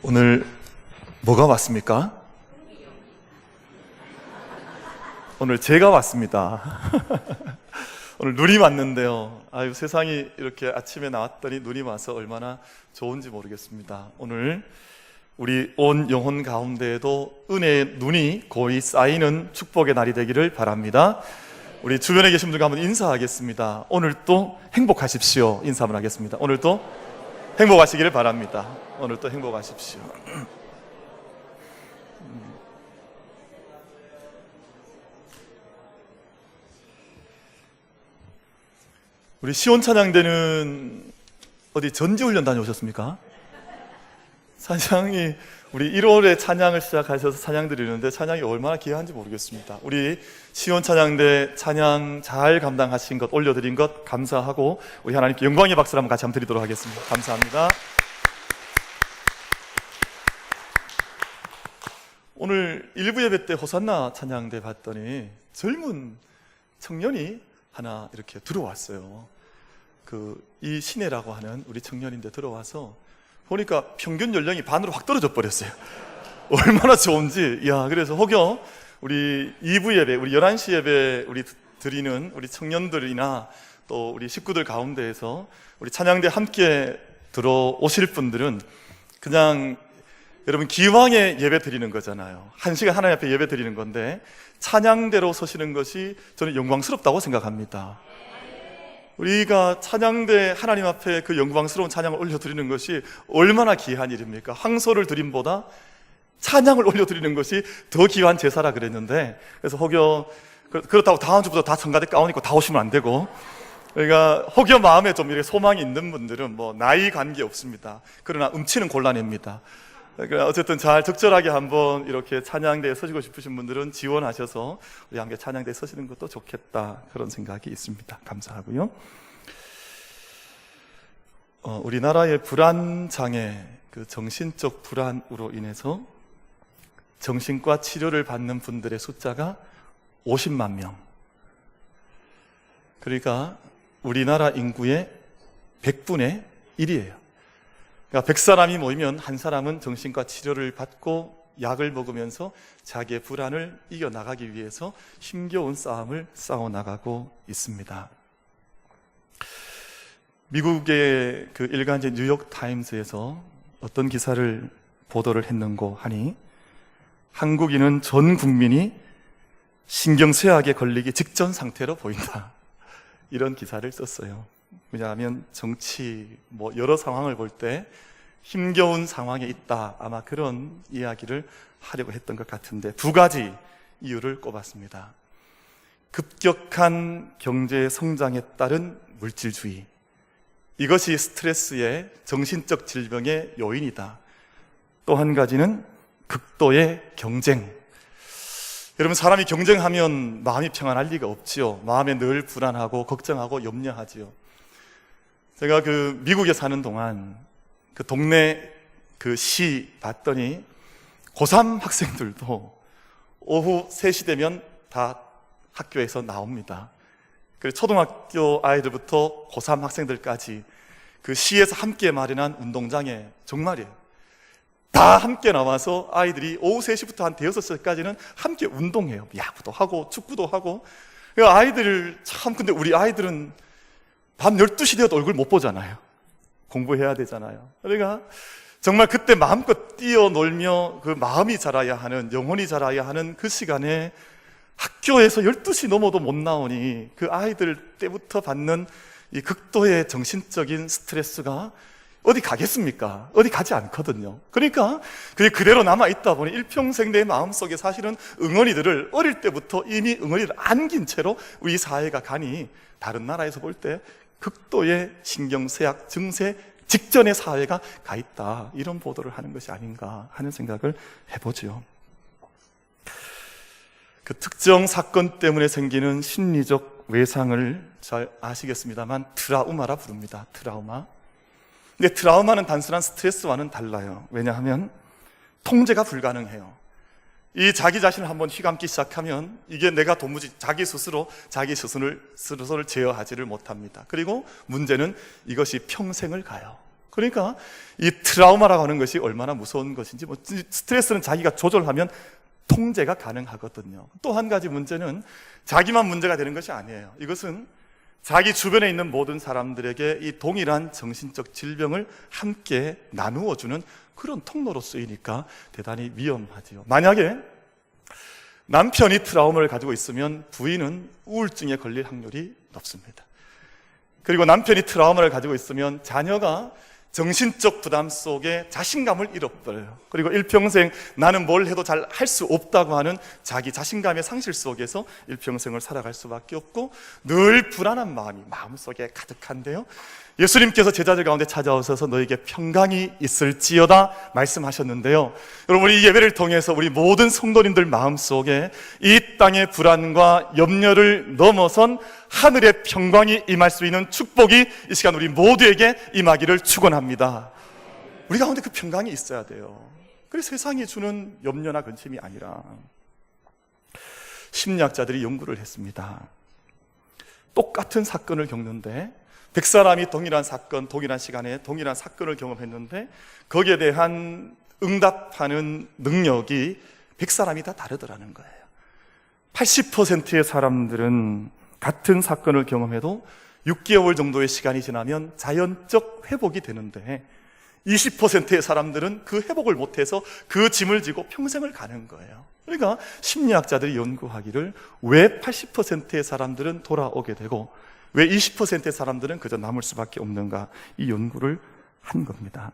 오늘 뭐가 왔습니까? 오늘 제가 왔습니다. 오늘 눈이 왔는데요. 아유, 세상이 이렇게 아침에 나왔더니 눈이 와서 얼마나 좋은지 모르겠습니다. 오늘 우리 온 영혼 가운데에도 은혜의 눈이 고이 쌓이는 축복의 날이 되기를 바랍니다. 우리 주변에 계신 분들과 한번 인사하겠습니다. 오늘도 행복하십시오. 인사 한번 하겠습니다. 오늘도 행복하시기를 바랍니다. 오늘도 행복하십시오. 우리 시온 찬양대는 어디 전지훈련 다녀오셨습니까? 찬양이 우리 1월에 찬양을 시작하셔서 찬양 드리는데 찬양이 얼마나 귀한지 모르겠습니다. 우리 시온 찬양대 찬양 잘 감당하신 것, 올려드린 것 감사하고 우리 하나님께 영광의 박수를 한번 같이 한번 드리도록 하겠습니다. 감사합니다. 오늘 일부 예배 때 호산나 찬양대 봤더니 젊은 청년이 하나 이렇게 들어왔어요. 이 신혜라고 하는 우리 청년인데 들어와서 보니까 평균 연령이 반으로 확 떨어져 버렸어요. 얼마나 좋은지. 그래서 혹여 우리 2부 예배, 우리 11시 예배 우리 드리는 우리 청년들이나 또 우리 식구들 가운데에서 우리 찬양대 함께 들어오실 분들은 그냥 여러분 기왕에 예배 드리는 거잖아요. 1시간 하나님 앞에 예배 드리는 건데 찬양대로 서시는 것이 저는 영광스럽다고 생각합니다. 우리가 찬양대 하나님 앞에 그 영광스러운 찬양을 올려드리는 것이 얼마나 귀한 일입니까? 항소를 드림보다 찬양을 올려드리는 것이 더 귀한 제사라 그랬는데, 그래서 혹여 그렇다고 다음 주부터 다 성가대 가운 입고 다 오시면 안 되고, 그러니까 혹여 마음에 좀 이렇게 소망이 있는 분들은 뭐 나이 관계 없습니다. 그러나 음치는 곤란합니다. 그러니까 어쨌든 잘 적절하게 한번 이렇게 찬양대에 서시고 싶으신 분들은 지원하셔서 우리 함께 찬양대에 서시는 것도 좋겠다, 그런 생각이 있습니다. 감사하고요. 우리나라의 불안장애, 그 정신적 불안으로 인해서 정신과 치료를 받는 분들의 숫자가 50만 명. 그러니까 우리나라 인구의 100분의 1이에요. 그러니까 100사람이 모이면 한 사람은 정신과 치료를 받고 약을 먹으면서 자기의 불안을 이겨나가기 위해서 힘겨운 싸움을 싸워나가고 있습니다. 미국의 그 일간지 뉴욕타임스에서 어떤 기사를 보도를 했는고 하니, 한국인은 전 국민이 신경쇠약에 걸리기 직전 상태로 보인다, 이런 기사를 썼어요. 왜냐하면 정치, 여러 상황을 볼 때 힘겨운 상황에 있다, 아마 그런 이야기를 하려고 했던 것 같은데, 두 가지 이유를 꼽았습니다. 급격한 경제 성장에 따른 물질주의, 이것이 스트레스의 정신적 질병의 요인이다. 또 한 가지는 극도의 경쟁. 여러분, 사람이 경쟁하면 마음이 평안할 리가 없지요. 마음에 늘 불안하고 걱정하고 염려하지요. 제가 미국에 사는 동안 그 동네 시 봤더니 고3 학생들도 오후 3시 되면 다 학교에서 나옵니다. 그리고 초등학교 아이들부터 고3 학생들까지 그 시에서 함께 마련한 운동장에 정말이에요. 다 함께 나와서 아이들이 오후 3시부터 한 대여섯 시까지는 함께 운동해요. 야구도 하고 축구도 하고. 아이들 근데 우리 아이들은 밤 12시 되어도 얼굴 못 보잖아요. 공부해야 되잖아요. 그러니까 정말 그때 마음껏 뛰어놀며 그 마음이 자라야 하는, 영혼이 자라야 하는 그 시간에 학교에서 12시 넘어도 못 나오니 그 아이들 때부터 받는 이 극도의 정신적인 스트레스가 어디 가겠습니까? 어디 가지 않거든요. 그러니까 그게 그대로 남아있다 보니 일평생 내 마음속에 사실은 응어리들을 어릴 때부터 이미 응어리를 안긴 채로 우리 사회가 가니, 다른 나라에서 볼 때 극도의 신경쇠약 증세 직전의 사회가 가 있다, 이런 보도를 하는 것이 아닌가 하는 생각을 해보죠. 그 특정 사건 때문에 생기는 심리적 외상을 잘 아시겠습니다만 트라우마라 부릅니다. 트라우마. 근데 트라우마는 단순한 스트레스와는 달라요. 왜냐하면 통제가 불가능해요. 이 자기 자신을 한번 휘감기 시작하면 이게 내가 도무지 자기 스스로를 제어하지를 못합니다. 그리고 문제는 이것이 평생을 가요. 그러니까 이 트라우마라고 하는 것이 얼마나 무서운 것인지, 스트레스는 자기가 조절하면 통제가 가능하거든요. 또 한 가지 문제는 자기만 문제가 되는 것이 아니에요. 이것은 자기 주변에 있는 모든 사람들에게 이 동일한 정신적 질병을 함께 나누어주는 그런 통로로 쓰이니까 대단히 위험하지요. 만약에 남편이 트라우마를 가지고 있으면 부인은 우울증에 걸릴 확률이 높습니다. 그리고 남편이 트라우마를 가지고 있으면 자녀가 정신적 부담 속에 자신감을 잃어버려요. 그리고 일평생 나는 뭘 해도 잘 할 수 없다고 하는 자기 자신감의 상실 속에서 일평생을 살아갈 수밖에 없고 늘 불안한 마음이 마음속에 가득한데요, 예수님께서 제자들 가운데 찾아오셔서 너에게 평강이 있을지어다 말씀하셨는데요, 여러분, 이 예배를 통해서 우리 모든 성도님들 마음속에 이 땅의 불안과 염려를 넘어선 하늘의 평강이 임할 수 있는 축복이 이 시간 우리 모두에게 임하기를 축원합니다. 우리 가운데 그 평강이 있어야 돼요. 그래서 세상이 주는 염려나 근심이 아니라, 심리학자들이 연구를 했습니다. 똑같은 사건을 겪는데 100사람이 동일한 사건, 동일한 시간에 동일한 사건을 경험했는데 거기에 대한 응답하는 능력이 100사람이 다 다르더라는 거예요. 80%의 사람들은 같은 사건을 경험해도 6개월 정도의 시간이 지나면 자연적 회복이 되는데 20%의 사람들은 그 회복을 못해서 그 짐을 지고 평생을 가는 거예요. 그러니까 심리학자들이 연구하기를 왜 80%의 사람들은 돌아오게 되고 왜 20%의 사람들은 그저 남을 수밖에 없는가, 이 연구를 한 겁니다.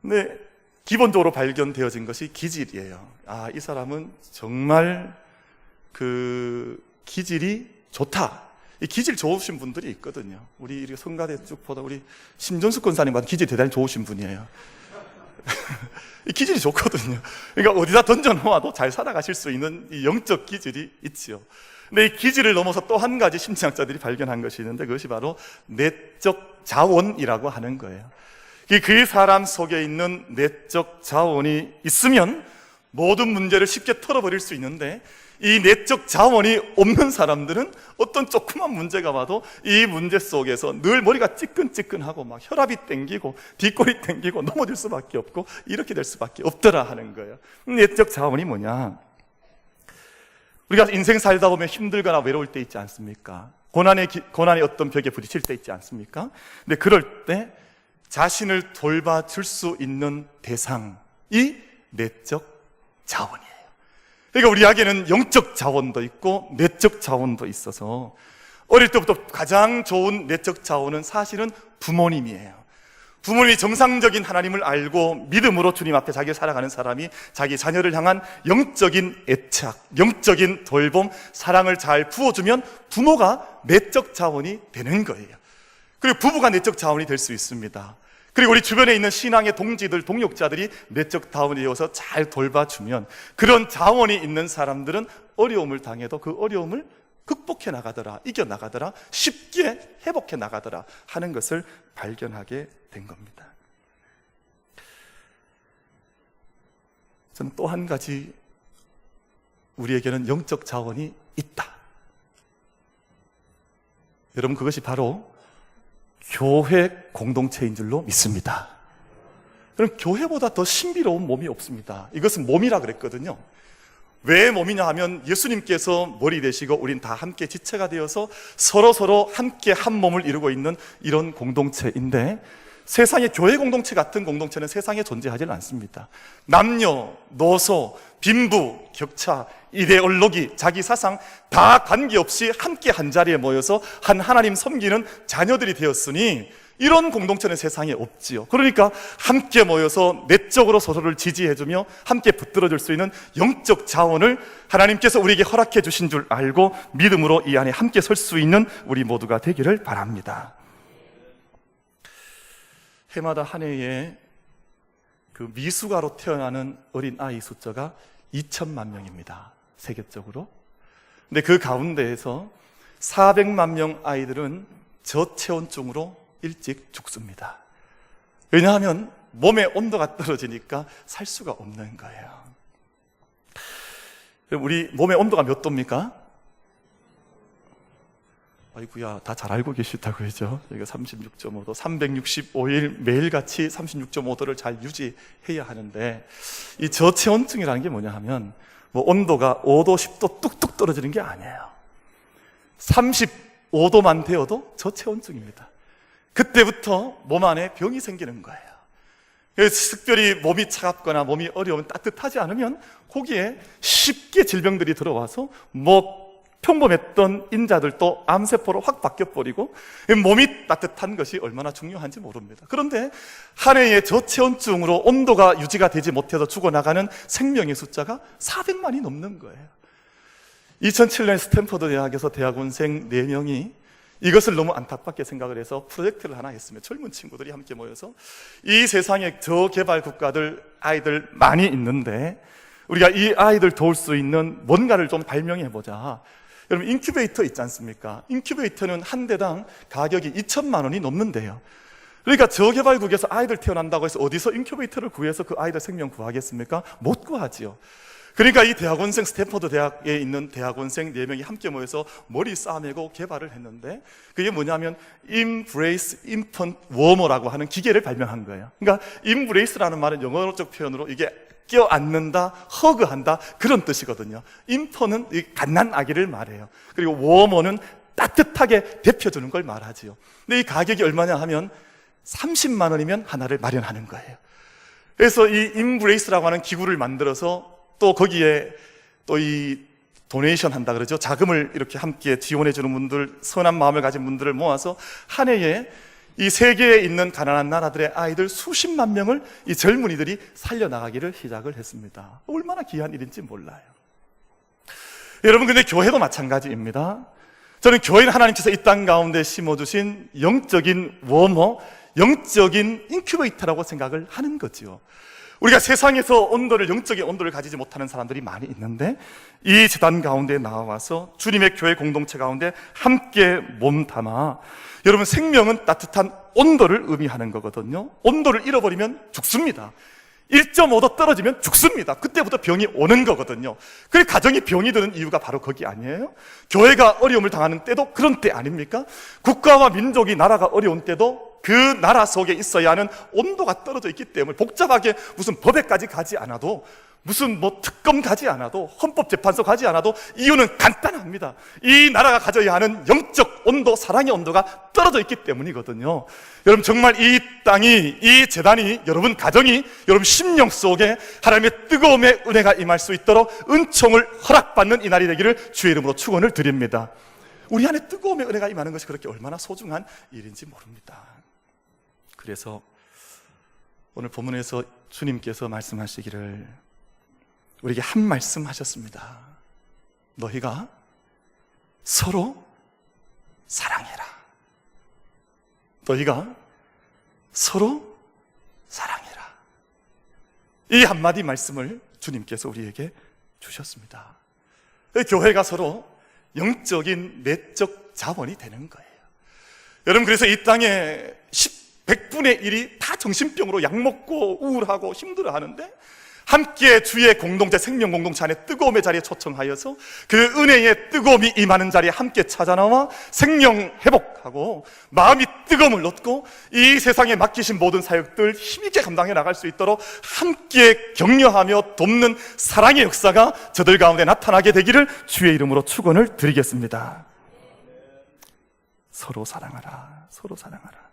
근데 기본적으로 발견되어진 것이 기질이에요. 이 사람은 정말 그 기질이 좋다. 이 기질 좋으신 분들이 있거든요. 우리 성가대 쭉 보다 우리 심전숙 권사님과 기질이 대단히 좋으신 분이에요. 이 기질이 좋거든요. 그러니까 어디다 던져놓아도 잘 살아가실 수 있는 이 영적 기질이 있지요. 근데 이 기질을 넘어서 또 한 가지 심리학자들이 발견한 것이 있는데 그것이 바로 내적 자원이라고 하는 거예요. 그 사람 속에 있는 내적 자원이 있으면 모든 문제를 쉽게 털어버릴 수 있는데, 이 내적 자원이 없는 사람들은 어떤 조그만 문제가 와도 이 문제 속에서 늘 머리가 찌끈찌끈하고 막 혈압이 땡기고 뒷골이 땡기고 넘어질 수밖에 없고 이렇게 될 수밖에 없더라 하는 거예요. 내적 자원이 뭐냐? 우리가 인생 살다 보면 힘들거나 외로울 때 있지 않습니까? 고난의 어떤 벽에 부딪힐 때 있지 않습니까? 근데 그럴 때 자신을 돌봐줄 수 있는 대상이 내적 자원이에요. 그러니까 우리에게는 영적 자원도 있고 내적 자원도 있어서 어릴 때부터 가장 좋은 내적 자원은 사실은 부모님이에요. 부모님이 정상적인 하나님을 알고 믿음으로 주님 앞에 자기를 살아가는 사람이 자기 자녀를 향한 영적인 애착, 영적인 돌봄, 사랑을 잘 부어주면 부모가 내적 자원이 되는 거예요. 그리고 부부가 내적 자원이 될 수 있습니다. 그리고 우리 주변에 있는 신앙의 동지들, 동역자들이 내적 자원이 되어서 잘 돌봐주면 그런 자원이 있는 사람들은 어려움을 당해도 그 어려움을 극복해 나가더라, 이겨 나가더라, 쉽게 회복해 나가더라 하는 것을 발견하게 된 겁니다. 저는 또 한 가지 우리에게는 영적 자원이 있다. 여러분, 그것이 바로 교회 공동체인 줄로 믿습니다. 그럼 교회보다 더 신비로운 몸이 없습니다. 이것은 몸이라 그랬거든요. 왜 몸이냐 하면 예수님께서 머리 되시고 우린 다 함께 지체가 되어서 서로 함께 한 몸을 이루고 있는 이런 공동체인데, 세상에 교회 공동체 같은 공동체는 세상에 존재하지는 않습니다. 남녀, 노소, 빈부, 격차, 이데올로기, 자기 사상 다 관계없이 함께 한 자리에 모여서 한 하나님 섬기는 자녀들이 되었으니 이런 공동체는 세상에 없지요. 그러니까 함께 모여서 내적으로 서로를 지지해주며 함께 붙들어줄 수 있는 영적 자원을 하나님께서 우리에게 허락해 주신 줄 알고 믿음으로 이 안에 함께 설 수 있는 우리 모두가 되기를 바랍니다. 해마다 한 해에 그 미숙아로 태어나는 어린 아이 숫자가 2천만 명입니다. 세계적으로. 근데 그 가운데에서 400만 명 아이들은 저체온증으로 일찍 죽습니다. 왜냐하면 몸의 온도가 떨어지니까 살 수가 없는 거예요. 우리 몸의 온도가 몇 도입니까? 아이고야, 다 잘 알고 계시다고 그러죠. 여기가 36.5도, 365일 매일같이 36.5도를 잘 유지해야 하는데, 이 저체온증이라는 게 뭐냐 하면 뭐 온도가 5도, 10도 뚝뚝 떨어지는 게 아니에요. 35도만 되어도 저체온증입니다. 그때부터 몸 안에 병이 생기는 거예요. 그래서 특별히 몸이 차갑거나 몸이 어려우면, 따뜻하지 않으면 거기에 쉽게 질병들이 들어와서 뭐 평범했던 인자들도 암세포로 확 바뀌어버리고, 몸이 따뜻한 것이 얼마나 중요한지 모릅니다. 그런데 한 해의 저체온증으로 온도가 유지가 되지 못해서 죽어나가는 생명의 숫자가 400만이 넘는 거예요. 2007년 스탠퍼드 대학에서 대학원생 4명이 이것을 너무 안타깝게 생각을 해서 프로젝트를 하나 했으면, 젊은 친구들이 함께 모여서 이 세상에 저개발 국가들 아이들 많이 있는데 우리가 이 아이들 도울 수 있는 뭔가를 좀 발명해보자. 여러분, 인큐베이터 있지 않습니까? 인큐베이터는 한 대당 가격이 2천만 원이 넘는데요. 그러니까 저개발국에서 아이들 태어난다고 해서 어디서 인큐베이터를 구해서 그 아이들 생명 구하겠습니까? 못 구하지요. 그러니까 이 대학원생, 스탠퍼드 대학에 있는 대학원생 4명이 함께 모여서 머리 싸매고 개발을 했는데, 그게 뭐냐면 Embrace Infant Warmer라고 하는 기계를 발명한 거예요. 그러니까 Embrace라는 말은 영어적 표현으로 이게 껴안는다, 허그한다, 그런 뜻이거든요. 인퍼는 갓난 아기를 말해요. 그리고 워머는 따뜻하게 데펴주는 걸 말하지요. 근데 이 가격이 얼마냐 하면 30만 원이면 하나를 마련하는 거예요. 그래서 이 인브레이스라고 하는 기구를 만들어서 또 거기에 또 이 도네이션 한다 그러죠. 자금을 이렇게 함께 지원해 주는 분들, 선한 마음을 가진 분들을 모아서 한 해에 이 세계에 있는 가난한 나라들의 아이들 수십만 명을 이 젊은이들이 살려나가기를 시작을 했습니다. 얼마나 귀한 일인지 몰라요. 여러분, 근데 교회도 마찬가지입니다. 저는 교회는 하나님께서 이 땅 가운데 심어주신 영적인 워머, 영적인 인큐베이터라고 생각을 하는 거죠. 우리가 세상에서 영적인 온도를 가지지 못하는 사람들이 많이 있는데, 이 재단 가운데 나와서 주님의 교회 공동체 가운데 함께 몸담아, 여러분, 생명은 따뜻한 온도를 의미하는 거거든요. 온도를 잃어버리면 죽습니다. 1.5도 떨어지면 죽습니다. 그때부터 병이 오는 거거든요. 그 가정이 병이 드는 이유가 바로 거기 아니에요? 교회가 어려움을 당하는 때도 그런 때 아닙니까? 국가와 민족이, 나라가 어려운 때도 그 나라 속에 있어야 하는 온도가 떨어져 있기 때문에, 복잡하게 무슨 법에까지 가지 않아도, 무슨 뭐 특검 가지 않아도, 헌법재판소 가지 않아도 이유는 간단합니다. 이 나라가 가져야 하는 영적 온도, 사랑의 온도가 떨어져 있기 때문이거든요. 여러분, 정말 이 땅이, 이 재단이, 여러분 가정이, 여러분 심령 속에 하나님의 뜨거움의 은혜가 임할 수 있도록 은총을 허락받는 이 날이 되기를 주의 이름으로 축원을 드립니다. 우리 안에 뜨거움의 은혜가 임하는 것이 그렇게 얼마나 소중한 일인지 모릅니다. 그래서 오늘 본문에서 주님께서 말씀하시기를, 우리에게 한 말씀 하셨습니다. 너희가 서로 사랑해라. 너희가 서로 사랑해라. 이 한마디 말씀을 주님께서 우리에게 주셨습니다. 교회가 서로 영적인 내적 자원이 되는 거예요. 여러분, 그래서 이 땅에 100분의 1이 다 정신병으로 약 먹고 우울하고 힘들어 하는데, 함께 주의 공동체, 생명 공동체 안에 뜨거움의 자리에 초청하여서 그 은혜의 뜨거움이 임하는 자리에 함께 찾아나와 생명 회복하고 마음이 뜨거움을 얻고 이 세상에 맡기신 모든 사역들 힘있게 감당해 나갈 수 있도록 함께 격려하며 돕는 사랑의 역사가 저들 가운데 나타나게 되기를 주의 이름으로 축원을 드리겠습니다. 서로 사랑하라, 서로 사랑하라.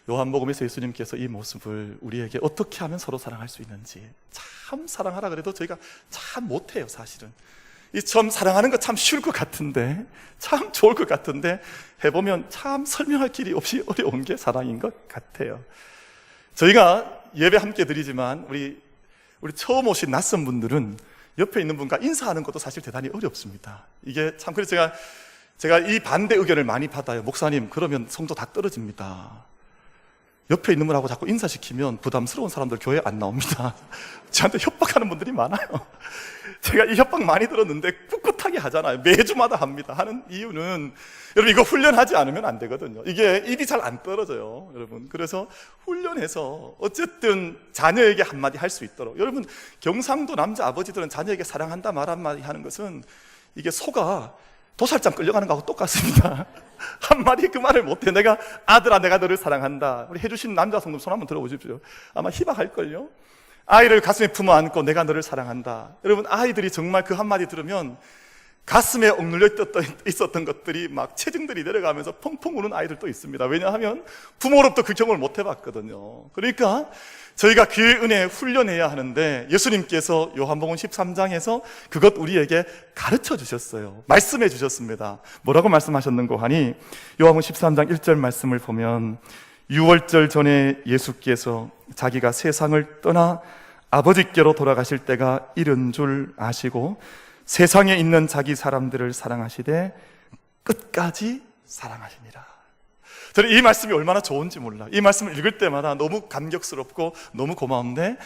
요한복음에서 예수님께서 이 모습을 우리에게 어떻게 하면 서로 사랑할 수 있는지, 참 사랑하라 그래도 저희가 참 못해요. 사실은 이 처음 사랑하는 거 참 쉬울 것 같은데, 참 좋을 것 같은데, 해보면 참 설명할 길이 없이 어려운 게 사랑인 것 같아요. 저희가 예배 함께 드리지만 우리 처음 오신 낯선 분들은 옆에 있는 분과 인사하는 것도 사실 대단히 어렵습니다. 이게 참, 그래서 제가 이 반대 의견을 많이 받아요. 목사님, 그러면 성도 다 떨어집니다. 옆에 있는 분하고 자꾸 인사시키면 부담스러운 사람들 교회 안 나옵니다. 저한테 협박하는 분들이 많아요. 제가 이 협박 많이 들었는데 꿋꿋하게 하잖아요. 매주마다 합니다. 하는 이유는, 여러분, 이거 훈련하지 않으면 안 되거든요. 이게 입이 잘 안 떨어져요, 여러분. 그래서 훈련해서 어쨌든 자녀에게 한마디 할 수 있도록. 여러분, 경상도 남자 아버지들은 자녀에게 사랑한다 말 한마디 하는 것은 이게 소가 도살장 끌려가는 거하고 똑같습니다. 한마디 그 말을 못해. 내가 아들아 내가 너를 사랑한다. 우리 해주신 남자 성도 손 한번 들어보십시오. 아마 희박할걸요. 아이를 가슴에 품어 안고 내가 너를 사랑한다. 여러분, 아이들이 정말 그 한마디 들으면 가슴에 억눌려 있었던 것들이 막 체증들이 내려가면서 펑펑 우는 아이들도 있습니다. 왜냐하면 부모로부터 그 경험을 못 해봤거든요. 그러니까 저희가 그 은혜에 훈련해야 하는데, 예수님께서 요한복음 13장에서 그것 우리에게 가르쳐 주셨어요. 말씀해 주셨습니다. 뭐라고 말씀하셨는고 하니, 요한복음 13장 1절 말씀을 보면, 6월절 전에 예수께서 자기가 세상을 떠나 아버지께로 돌아가실 때가 이른 줄 아시고 세상에 있는 자기 사람들을 사랑하시되 끝까지 사랑하시니라. 저는 이 말씀이 얼마나 좋은지 몰라. 이 말씀을 읽을 때마다 너무 감격스럽고 너무 고마운데,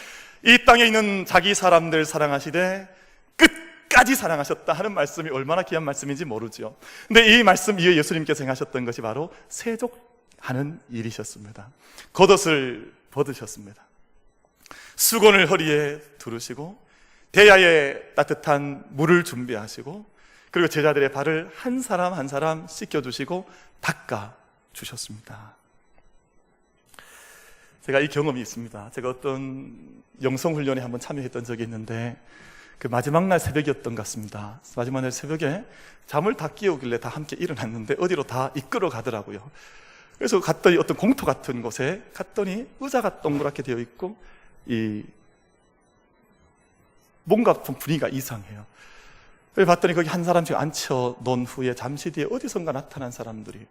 이 땅에 있는 자기 사람들 사랑하시되 끝까지 사랑하셨다 하는 말씀이 얼마나 귀한 말씀인지 모르죠. 근데 이 말씀 이후에 예수님께서 행하셨던 것이 바로 세족하는 일이셨습니다. 겉옷을 벗으셨습니다. 수건을 허리에 두르시고 대야에 따뜻한 물을 준비하시고, 그리고 제자들의 발을 한 사람 한 사람 씻겨주시고 닦아주셨습니다. 제가 이 경험이 있습니다. 제가 어떤 영성훈련에 한번 참여했던 적이 있는데, 그 마지막 날 새벽이었던 것 같습니다. 마지막 날 새벽에 잠을 다 깨우길래 다 함께 일어났는데 어디로 다 이끌어 가더라고요. 그래서 갔더니 어떤 공터 같은 곳에 갔더니 의자가 동그랗게 되어 있고, 뭔가 좀 분위기가 이상해요. 그래서 봤더니 거기 한 사람씩 앉혀 놓은 후에 잠시 뒤에 어디선가 나타난 사람들이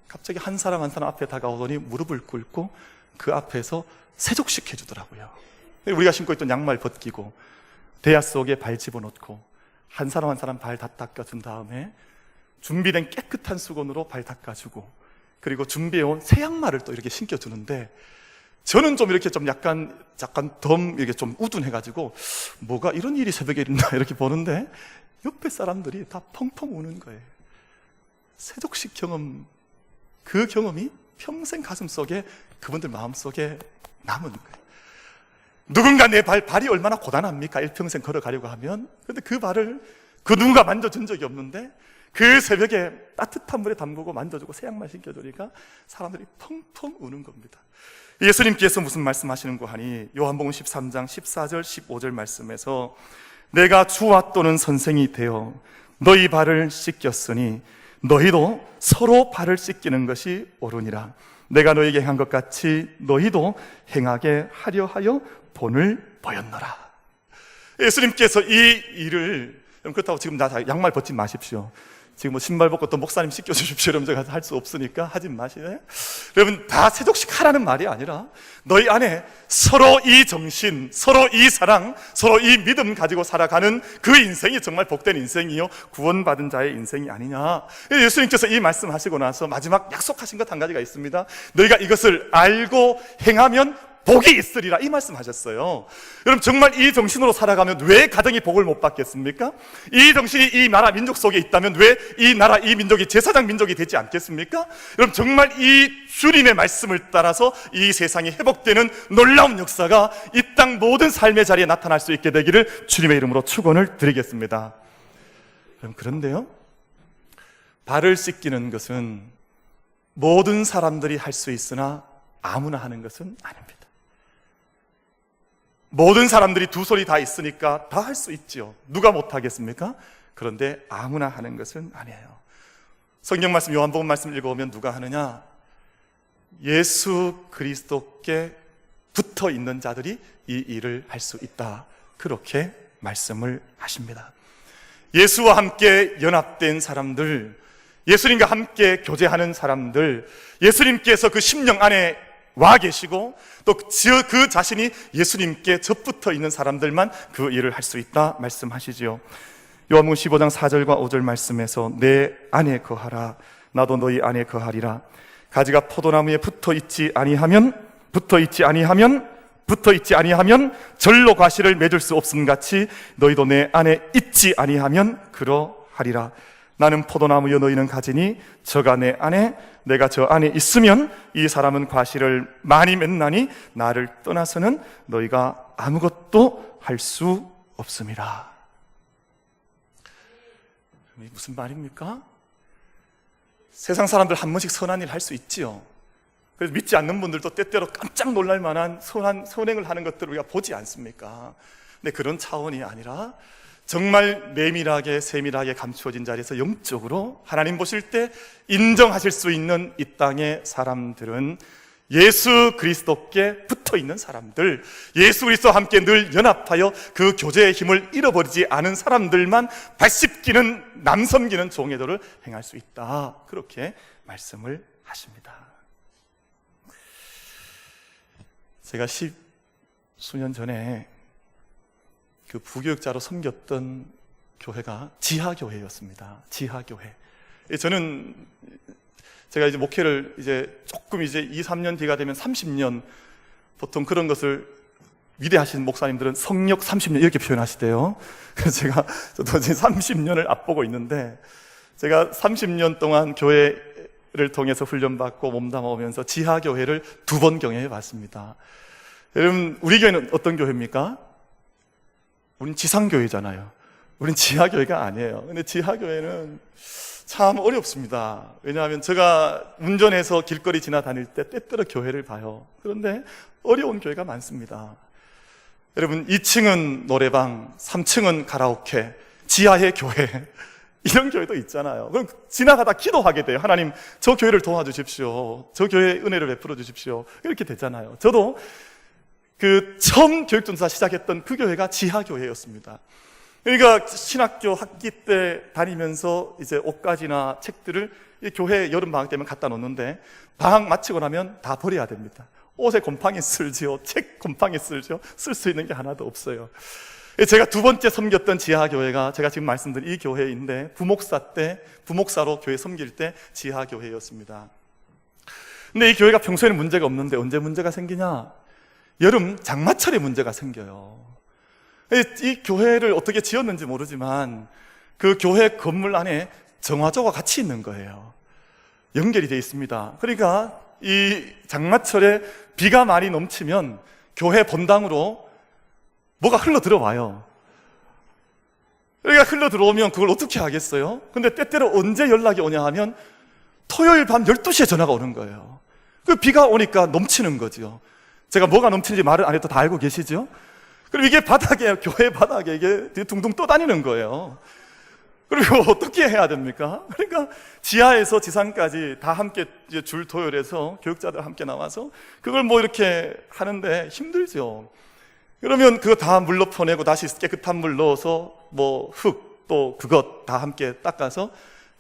갑자기 한 사람 한 사람 앞에 다가오더니 무릎을 꿇고 그 앞에서 세족시켜 주더라고요. 우리가 신고 있던 양말 벗기고 대야 속에 발 집어넣고 한 사람 한 사람 발 다 닦아준 다음에 준비된 깨끗한 수건으로 발 닦아주고, 그리고 준비해온 새 양말을 또 이렇게 신겨주는데, 저는 좀 이렇게 좀 약간 이렇게 좀 우둔해가지고 뭐가 이런 일이 새벽에 있나 이렇게 보는데, 옆에 사람들이 다 펑펑 우는 거예요. 세족식 경험, 그 경험이 평생 가슴 속에, 그분들 마음 속에 남은 거예요. 누군가 내 발이 얼마나 고단합니까? 일평생 걸어가려고 하면. 근데 그 발을 그 누군가 만져준 적이 없는데 그 새벽에 따뜻한 물에 담그고 만져주고 새 양말 신겨주니까 사람들이 펑펑 우는 겁니다. 예수님께서 무슨 말씀하시는고 하니, 요한복음 13장 14절 15절 말씀에서 내가 주와 또는 선생이 되어 너희 발을 씻겼으니 너희도 서로 발을 씻기는 것이 옳으니라. 내가 너희에게 행한 것 같이 너희도 행하게 하려 하여 본을 보였노라. 예수님께서 이 일을, 그렇다고 지금 나 양말 벗지 마십시오. 지금 뭐 신발 벗고 또 목사님 씻겨주십시오 이러면 제가 할 수 없으니까 하지 마시네. 여러분, 다 세족식 하라는 말이 아니라 너희 안에 서로 이 정신, 서로 이 사랑, 서로 이 믿음 가지고 살아가는 그 인생이 정말 복된 인생이요, 구원받은 자의 인생이 아니냐. 예수님께서 이 말씀하시고 나서 마지막 약속하신 것 한 가지가 있습니다. 너희가 이것을 알고 행하면 복이 있으리라, 이 말씀하셨어요. 여러분, 정말 이 정신으로 살아가면 왜 가정이 복을 못 받겠습니까? 이 정신이 이 나라 민족 속에 있다면 왜 이 나라 이 민족이 제사장 민족이 되지 않겠습니까? 여러분, 정말 이 주님의 말씀을 따라서 이 세상이 회복되는 놀라운 역사가 이 땅 모든 삶의 자리에 나타날 수 있게 되기를 주님의 이름으로 축원을 드리겠습니다. 그런데요, 발을 씻기는 것은 모든 사람들이 할 수 있으나 아무나 하는 것은 아닙니다. 모든 사람들이 두 손이 다 있으니까 다 할 수 있지요. 누가 못하겠습니까? 그런데 아무나 하는 것은 아니에요. 성경 말씀, 요한복음 말씀 읽어보면 누가 하느냐? 예수 그리스도께 붙어 있는 자들이 이 일을 할 수 있다, 그렇게 말씀을 하십니다. 예수와 함께 연합된 사람들, 예수님과 함께 교제하는 사람들, 예수님께서 그 심령 안에 와 계시고 또 그 자신이 예수님께 접붙어 있는 사람들만 그 일을 할 수 있다 말씀하시지요. 요한복음 15장 4절과 5절 말씀에서 내 안에 거하라, 나도 너희 안에 거하리라. 가지가 포도나무에 붙어 있지 아니하면 절로 과실을 맺을 수 없음 같이 너희도 내 안에 있지 아니하면 그러하리라. 나는 포도나무여 너희는 가지니 저가 내 안에 내가 저 안에 있으면 이 사람은 과실을 많이 맺나니 나를 떠나서는 너희가 아무것도 할 수 없습니다. 무슨 말입니까? 세상 사람들 한 번씩 선한 일 할 수 있지요. 그래서 믿지 않는 분들도 때때로 깜짝 놀랄 만한 선행을 하는 것들을 우리가 보지 않습니까? 근데 그런 차원이 아니라 정말 내밀하게 세밀하게 감추어진 자리에서 영적으로 하나님 보실 때 인정하실 수 있는 이 땅의 사람들은 예수 그리스도께 붙어 있는 사람들, 예수 그리스도와 함께 늘 연합하여 그 교제의 힘을 잃어버리지 않은 사람들만 발씹기는 남섬기는 종의도를 행할 수 있다, 그렇게 말씀을 하십니다. 제가 10수년 전에 그 부교육자로 섬겼던 교회가 지하교회였습니다. 지하교회. 저는 제가 이제 목회를 조금 2, 3년 뒤가 되면 30년, 보통 그런 것을 위대하신 목사님들은 성역 30년 이렇게 표현하시대요. 그래서 저도 이제 30년을 앞보고 있는데, 제가 30년 동안 교회를 통해서 훈련받고 몸담아 오면서 지하교회를 2번 경험해 봤습니다. 여러분, 우리 교회는 어떤 교회입니까? 우린 지상교회잖아요. 우린 지하교회가 아니에요. 근데 지하교회는 참 어렵습니다. 왜냐하면 제가 운전해서 길거리 지나다닐 때 때때로 교회를 봐요. 그런데 어려운 교회가 많습니다. 여러분, 2층은 노래방, 3층은 가라오케, 지하에 교회, 이런 교회도 있잖아요. 그럼 지나가다 기도하게 돼요. 하나님, 저 교회를 도와주십시오. 저 교회에 은혜를 베풀어 주십시오. 이렇게 되잖아요. 저도 처음 교육전사 시작했던 그 교회가 지하교회였습니다. 그러니까 신학교 학기 때 다니면서 이제 옷가지나 책들을 이 교회 여름방학 때면 갖다 놓는데, 방학 마치고 나면 다 버려야 됩니다. 옷에 곰팡이 쓸지요, 책 곰팡이 쓸지요, 쓸 수 있는 게 하나도 없어요. 제가 2번째 섬겼던 지하교회가 제가 지금 말씀드린 이 교회인데, 부목사로 교회 섬길 때 지하교회였습니다. 근데 이 교회가 평소에는 문제가 없는데 언제 문제가 생기냐? 여름 장마철에 문제가 생겨요. 이 교회를 어떻게 지었는지 모르지만 그 교회 건물 안에 정화조가 같이 있는 거예요. 연결이 되어 있습니다. 그러니까 이 장마철에 비가 많이 넘치면 교회 본당으로 뭐가 흘러 들어와요. 그러니까 흘러 들어오면 그걸 어떻게 하겠어요? 근데 때때로 언제 연락이 오냐 하면 토요일 밤 12시에 전화가 오는 거예요. 그 비가 오니까 넘치는 거죠. 제가 뭐가 넘치는지 말을 안 해도 다 알고 계시죠? 그럼 이게 교회 바닥에 이게 둥둥 떠다니는 거예요. 그리고 어떻게 해야 됩니까? 그러니까 지하에서 지상까지 다 함께 줄 토요일에서 교육자들 함께 나와서 그걸 뭐 이렇게 하는데 힘들죠. 그러면 그거 다 물로 퍼내고 다시 깨끗한 물 넣어서 뭐 흙 또 그것 다 함께 닦아서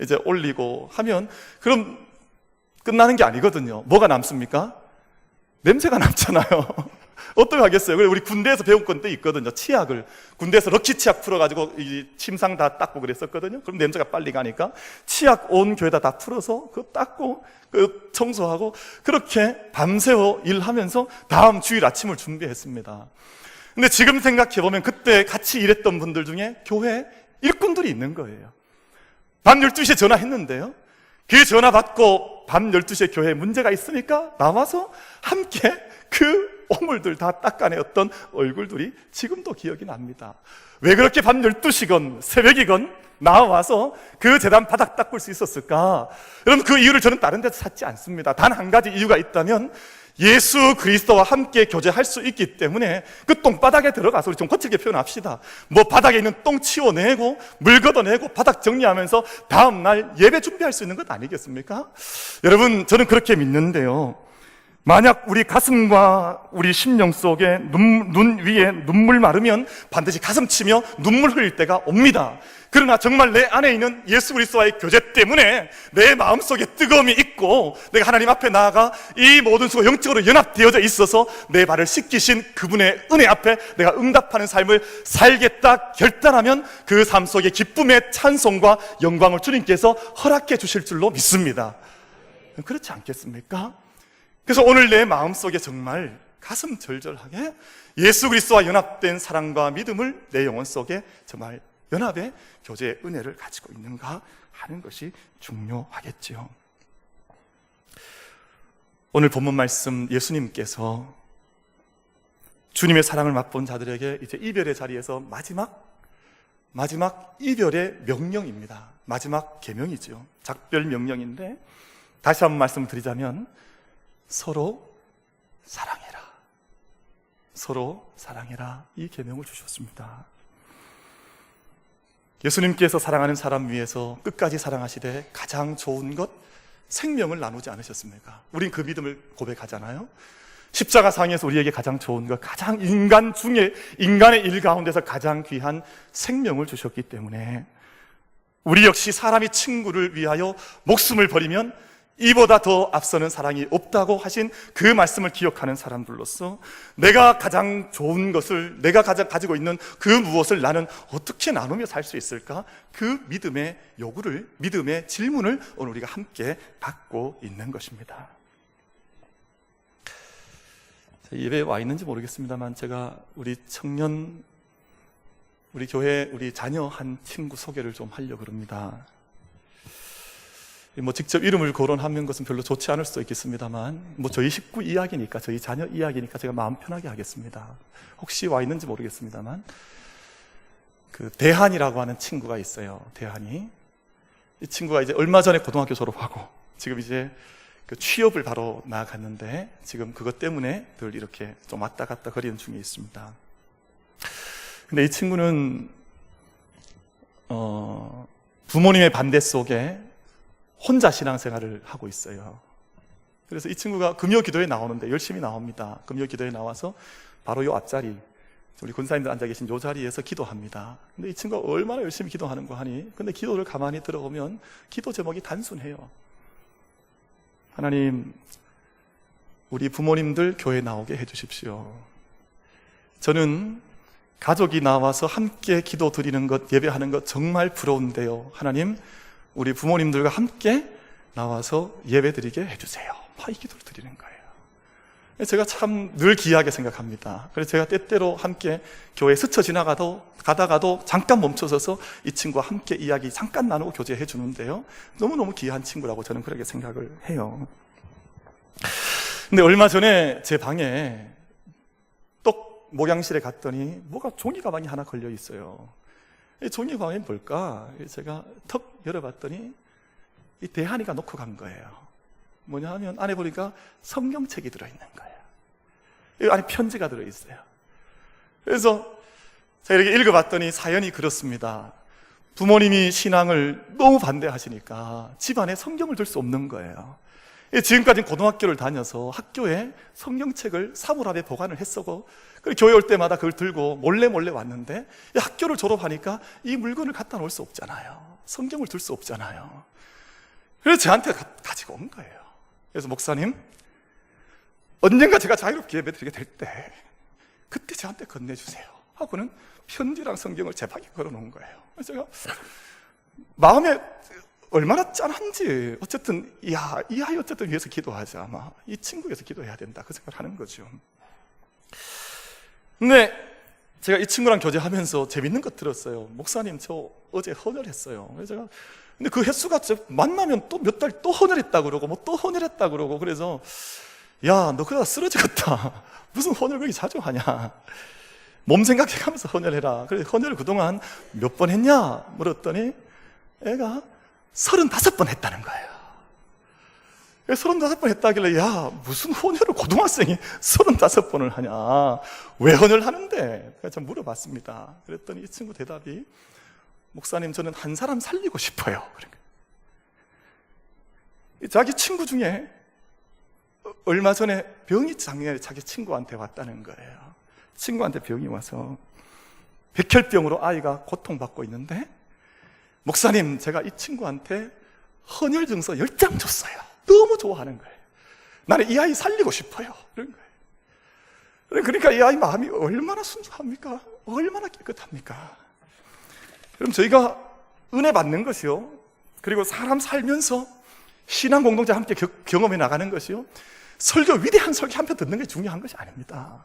이제 올리고 하면 그럼 끝나는 게 아니거든요. 뭐가 남습니까? 냄새가 남잖아요. 어떻게 하겠어요? 우리 군대에서 배운 건데 있거든요. 치약을 군대에서 럭키 치약 풀어가지고 이 침상 다 닦고 그랬었거든요. 그럼 냄새가 빨리 가니까 치약 온 교회다 다 풀어서 그거 닦고 그 청소하고 그렇게 밤새워 일하면서 다음 주일 아침을 준비했습니다. 근데 지금 생각해보면 그때 같이 일했던 분들 중에 교회 일꾼들이 있는 거예요. 밤 12시에 전화했는데요, 그 전화 받고 밤 12시에 교회에 문제가 있으니까 나와서 함께 그 오물들 다 닦아내었던 얼굴들이 지금도 기억이 납니다. 왜 그렇게 밤 12시건 새벽이건 나와서 그 재단 바닥 닦을 수 있었을까? 여러분, 그 이유를 저는 다른 데서 찾지 않습니다. 단 한 가지 이유가 있다면 예수 그리스도와 함께 교제할 수 있기 때문에 그 똥바닥에 들어가서 우리 좀 거칠게 표현합시다. 뭐 바닥에 있는 똥 치워내고 물 걷어내고 바닥 정리하면서 다음날 예배 준비할 수 있는 것 아니겠습니까? 여러분, 저는 그렇게 믿는데요, 만약 우리 가슴과 우리 심령 속에 눈 위에 눈물 마르면 반드시 가슴 치며 눈물 흘릴 때가 옵니다. 그러나 정말 내 안에 있는 예수 그리스도와의 교제 때문에 내 마음속에 뜨거움이 있고 내가 하나님 앞에 나아가 이 모든 수가 영적으로 연합되어져 있어서 내 발을 씻기신 그분의 은혜 앞에 내가 응답하는 삶을 살겠다 결단하면 그 삶 속에 기쁨의 찬송과 영광을 주님께서 허락해 주실 줄로 믿습니다. 그렇지 않겠습니까? 그래서 오늘 내 마음속에 정말 가슴 절절하게 예수 그리스도와 연합된 사랑과 믿음을 내 영혼 속에 정말 연합의 교제의 은혜를 가지고 있는가 하는 것이 중요하겠지요. 오늘 본문 말씀, 예수님께서 주님의 사랑을 맛본 자들에게 이제 이별의 자리에서 마지막 이별의 명령입니다. 마지막 계명이죠. 작별 명령인데 다시 한번 말씀드리자면 서로 사랑해라. 서로 사랑해라. 이 계명을 주셨습니다. 예수님께서 사랑하는 사람 위해서 끝까지 사랑하시되 가장 좋은 것 생명을 나누지 않으셨습니까? 우린 그 믿음을 고백하잖아요. 십자가 상에서 우리에게 가장 좋은 것, 가장 인간 중에 인간의 일 가운데서 가장 귀한 생명을 주셨기 때문에 우리 역시 사람이 친구를 위하여 목숨을 버리면 이보다 더 앞서는 사랑이 없다고 하신 그 말씀을 기억하는 사람들로서 내가 가장 좋은 것을, 내가 가지고 있는 그 무엇을 나는 어떻게 나누며 살 수 있을까? 그 믿음의 요구를, 믿음의 질문을 오늘 우리가 함께 받고 있는 것입니다. 예배에 와 있는지 모르겠습니다만 제가 우리 청년, 우리 교회, 우리 자녀 한 친구 소개를 좀 하려고 합니다. 직접 이름을 거론하는 것은 별로 좋지 않을 수도 있겠습니다만 저희 식구 이야기니까, 저희 자녀 이야기니까 제가 마음 편하게 하겠습니다. 혹시 와 있는지 모르겠습니다만 그 대한이라고 하는 친구가 있어요. 대한이. 이 친구가 이제 얼마 전에 고등학교 졸업하고 지금 이제 그 취업을 바로 나아갔는데 지금 그것 때문에 늘 이렇게 좀 왔다 갔다 거리는 중에 있습니다. 근데 이 친구는 부모님의 반대 속에 혼자 신앙생활을 하고 있어요. 그래서 이 친구가 금요 기도에 나오는데 열심히 나옵니다. 금요 기도에 나와서 바로 요 앞자리, 우리 군사님들 앉아 계신 요 자리에서 기도합니다. 근데 이 친구가 얼마나 열심히 기도하는 거 하니? 근데 기도를 가만히 들어보면 기도 제목이 단순해요. 하나님, 우리 부모님들 교회 나오게 해주십시오. 저는 가족이 나와서 함께 기도 드리는 것, 예배하는 것 정말 부러운데요. 하나님, 우리 부모님들과 함께 나와서 예배 드리게 해주세요. 이 기도를 드리는 거예요. 제가 참 늘 귀하게 생각합니다. 그래서 제가 때때로 함께 교회에 스쳐 가다가도 잠깐 멈춰서서 이 친구와 함께 이야기 잠깐 나누고 교제해 주는데요. 너무너무 귀한 친구라고 저는 그렇게 생각을 해요. 근데 얼마 전에 제 방에 떡 목양실에 갔더니 뭐가 종이 가방이 하나 걸려 있어요. 이 종이 가방이 뭘까? 제가 턱 열어봤더니 이 대한이가 놓고 간 거예요. 뭐냐 하면 안에 보니까 성경책이 들어있는 거예요. 이 안에 편지가 들어있어요. 그래서 제가 이렇게 읽어봤더니 사연이 그렇습니다. 부모님이 신앙을 너무 반대하시니까 집안에 성경을 둘 수 없는 거예요. 지금까지는 고등학교를 다녀서 학교에 성경책을 사물함에 보관을 했었고, 교회 올 때마다 그걸 들고 몰래 왔는데 학교를 졸업하니까 이 물건을 갖다 놓을 수 없잖아요. 성경을 둘 수 없잖아요. 그래서 저한테 가지고 온 거예요. 그래서 목사님, 언젠가 제가 자유롭게 예배드리게 될 때 그때 저한테 건네주세요 하고는 편지랑 성경을 제 방에 걸어놓은 거예요. 그래서 제가 마음에 얼마나 짠한지, 어쨌든 이 아이 어쨌든 위해서 기도하자, 아마 이 친구 위해서 기도해야 된다, 그 생각을 하는 거죠. 근데 제가 이 친구랑 교제하면서 재밌는 것 들었어요. 목사님, 저 어제 헌혈했어요. 그래서 제가 근데 그 횟수가 만나면 또 몇 달 또 헌혈했다 그러고 또 헌혈했다 그러고, 그래서 야, 너 그러다 쓰러지겠다. 무슨 헌혈 그렇게 자주 하냐. 몸 생각해가면서 헌혈해라. 그래서 헌혈을 그동안 몇 번 했냐 물었더니 애가 35번 했다는 거예요. 35번 했다길래 야, 무슨 헌혈을 고등학생이 35번을 하냐, 왜 헌혈하는데? 제가 물어봤습니다. 그랬더니 이 친구 대답이, 목사님, 저는 한 사람 살리고 싶어요. 자기 친구 중에 얼마 전에 병이 작년에 자기 친구한테 왔다는 거예요. 친구한테 병이 와서 백혈병으로 아이가 고통받고 있는데, 목사님, 제가 이 친구한테 헌혈 증서 10장 줬어요. 너무 좋아하는 거예요. 나는 이 아이 살리고 싶어요. 그런 거예요. 그러니까 이 아이 마음이 얼마나 순수합니까? 얼마나 깨끗합니까? 그럼 저희가 은혜 받는 것이요, 그리고 사람 살면서 신앙 공동체 함께 경험해 나가는 것이요, 설교, 위대한 설교 한 편 듣는 게 중요한 것이 아닙니다.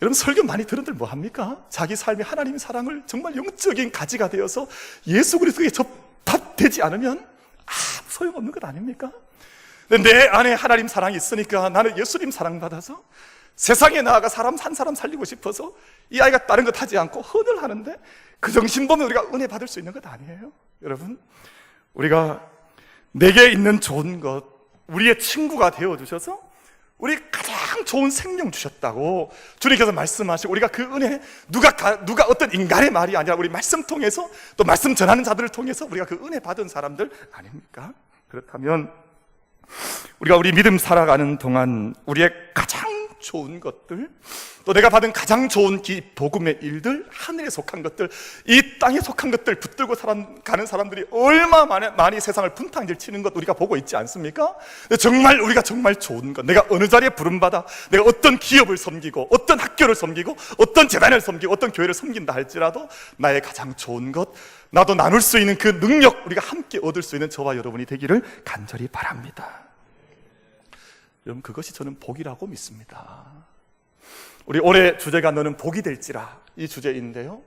여러분, 설교 많이 들은들 뭐 합니까? 자기 삶이 하나님의 사랑을 정말 영적인 가지가 되어서 예수 그리스도에 접합되지 않으면 아무 소용없는 것 아닙니까? 근데 내 안에 하나님 사랑이 있으니까 나는 예수님 사랑받아서 세상에 나아가 한 사람 살리고 싶어서 이 아이가 다른 것 하지 않고 헌혈하는데, 그 정신 보면 우리가 은혜 받을 수 있는 것 아니에요? 여러분, 우리가 내게 있는 좋은 것, 우리의 친구가 되어주셔서 우리 가장 좋은 생명 주셨다고 주님께서 말씀하시고, 우리가 그 은혜, 누가 어떤 인간의 말이 아니라 우리 말씀 통해서, 또 말씀 전하는 자들을 통해서 우리가 그 은혜 받은 사람들 아닙니까? 그렇다면 우리가 우리 믿음 살아가는 동안 우리의 가장 좋은 것들, 또 내가 받은 가장 좋은 복음의 일들, 하늘에 속한 것들, 이 땅에 속한 것들 붙들고 가는 사람들이 얼마나 많이 세상을 분탕질 치는 것 우리가 보고 있지 않습니까? 정말 우리가 정말 좋은 것, 내가 어느 자리에 부름받아 내가 어떤 기업을 섬기고 어떤 학교를 섬기고 어떤 재단을 섬기고 어떤 교회를 섬긴다 할지라도 나의 가장 좋은 것, 나도 나눌 수 있는 그 능력, 우리가 함께 얻을 수 있는 저와 여러분이 되기를 간절히 바랍니다. 여러분, 그것이 저는 복이라고 믿습니다. 우리 올해 주제가 너는 복이 될지라, 이 주제인데요,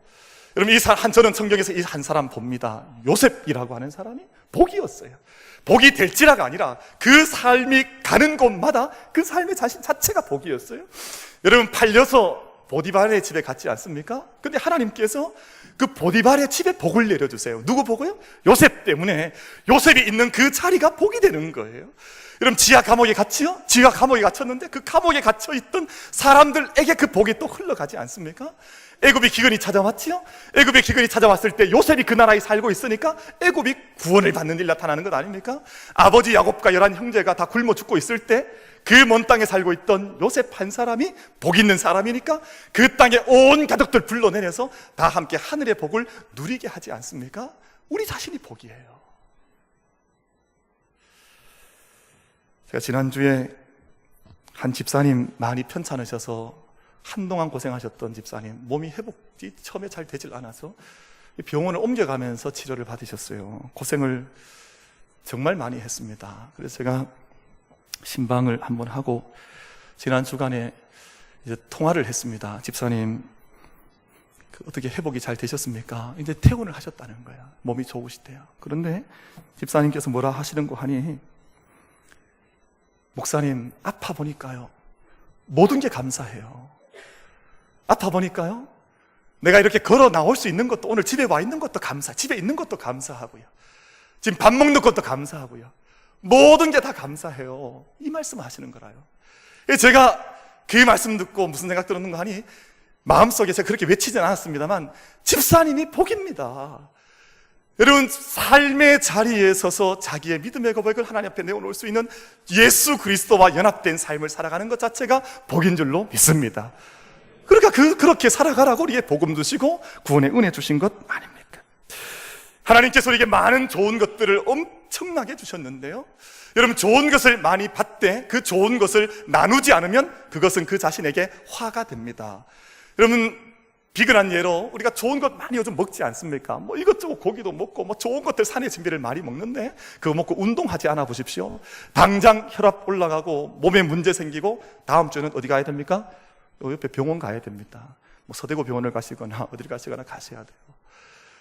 여러분, 저는 성경에서 이 한 사람 봅니다. 요셉이라고 하는 사람이 복이었어요. 복이 될지라가 아니라 그 삶이 가는 곳마다 그 삶의 자신 자체가 복이었어요. 여러분, 팔려서 보디발의 집에 갔지 않습니까? 근데 하나님께서 그 보디발의 집에 복을 내려주세요. 누구 복을요? 요셉 때문에 요셉이 있는 그 자리가 복이 되는 거예요. 여러분, 지하 감옥에 갇히요? 지하 감옥에 갇혔는데 그 감옥에 갇혀있던 사람들에게 그 복이 또 흘러가지 않습니까? 애굽이 기근이 찾아왔지요? 애굽의 기근이 찾아왔을 때 요셉이 그 나라에 살고 있으니까 애굽이 구원을 받는 일 나타나는 것 아닙니까? 아버지 야곱과 11 형제가 다 굶어 죽고 있을 때 그 먼 땅에 살고 있던 요셉 한 사람이 복 있는 사람이니까 그 땅에 온 가족들 불러내려서 다 함께 하늘의 복을 누리게 하지 않습니까? 우리 자신이 복이에요. 제가 지난주에 한 집사님, 많이 편찮으셔서 한동안 고생하셨던 집사님, 몸이 회복이 처음에 잘 되질 않아서 병원을 옮겨가면서 치료를 받으셨어요. 고생을 정말 많이 했습니다. 그래서 제가 신방을 한번 하고 지난 주간에 이제 통화를 했습니다. 집사님, 어떻게 회복이 잘 되셨습니까? 이제 퇴원을 하셨다는 거야. 몸이 좋으시대요. 그런데 집사님께서 뭐라 하시는 거 하니, 목사님, 아파 보니까요, 모든 게 감사해요. 아파 보니까요, 내가 이렇게 걸어 나올 수 있는 것도, 오늘 집에 와 있는 것도 집에 있는 것도 감사하고요, 지금 밥 먹는 것도 감사하고요, 모든 게 다 감사해요. 이 말씀 하시는 거라요. 제가 그 말씀 듣고 무슨 생각 들었는가 하니, 마음속에 제가 그렇게 외치진 않았습니다만 집사님이 복입니다. 여러분, 삶의 자리에 서서 자기의 믿음의 고백을 하나님 앞에 내어놓을 수 있는 예수 그리스도와 연합된 삶을 살아가는 것 자체가 복인 줄로 믿습니다. 그러니까 그렇게 살아가라고 우리에게 복음 주시고 구원의 은혜 주신 것 아닙니까? 하나님께서 우리에게 많은 좋은 것들을 엄청나게 주셨는데요, 여러분, 좋은 것을 많이 받되 그 좋은 것을 나누지 않으면 그것은 그 자신에게 화가 됩니다. 여러분, 비근한 예로 우리가 좋은 것 많이 요즘 먹지 않습니까? 뭐 이것저것 고기도 먹고 뭐 좋은 것들, 산의 진미를 많이 먹는데 그거 먹고 운동하지 않아 보십시오. 당장 혈압 올라가고 몸에 문제 생기고 다음 주는 어디 가야 됩니까? 요 옆에 병원 가야 됩니다. 뭐 서대구 병원을 가시거나 어디를 가시거나 가셔야 돼요.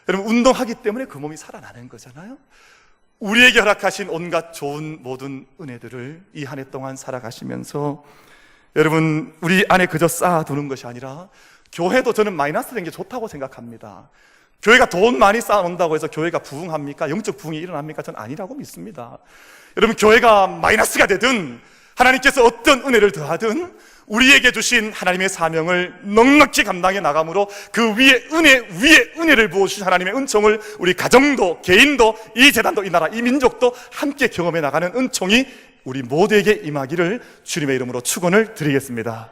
여러분, 운동하기 때문에 그 몸이 살아나는 거잖아요. 우리에게 허락하신 온갖 좋은 모든 은혜들을 이 한 해 동안 살아가시면서 여러분, 우리 안에 그저 쌓아두는 것이 아니라, 교회도 저는 마이너스 된 게 좋다고 생각합니다. 교회가 돈 많이 쌓아놓는다고 해서 교회가 부흥합니까? 영적 부흥이 일어납니까? 저는 아니라고 믿습니다. 여러분, 교회가 마이너스가 되든 하나님께서 어떤 은혜를 더하든 우리에게 주신 하나님의 사명을 넉넉히 감당해 나감으로 그 위에 은혜를 부어주신 하나님의 은총을 우리 가정도, 개인도, 이 재단도, 이 나라, 이 민족도 함께 경험해 나가는 은총이 우리 모두에게 임하기를 주님의 이름으로 축원을 드리겠습니다.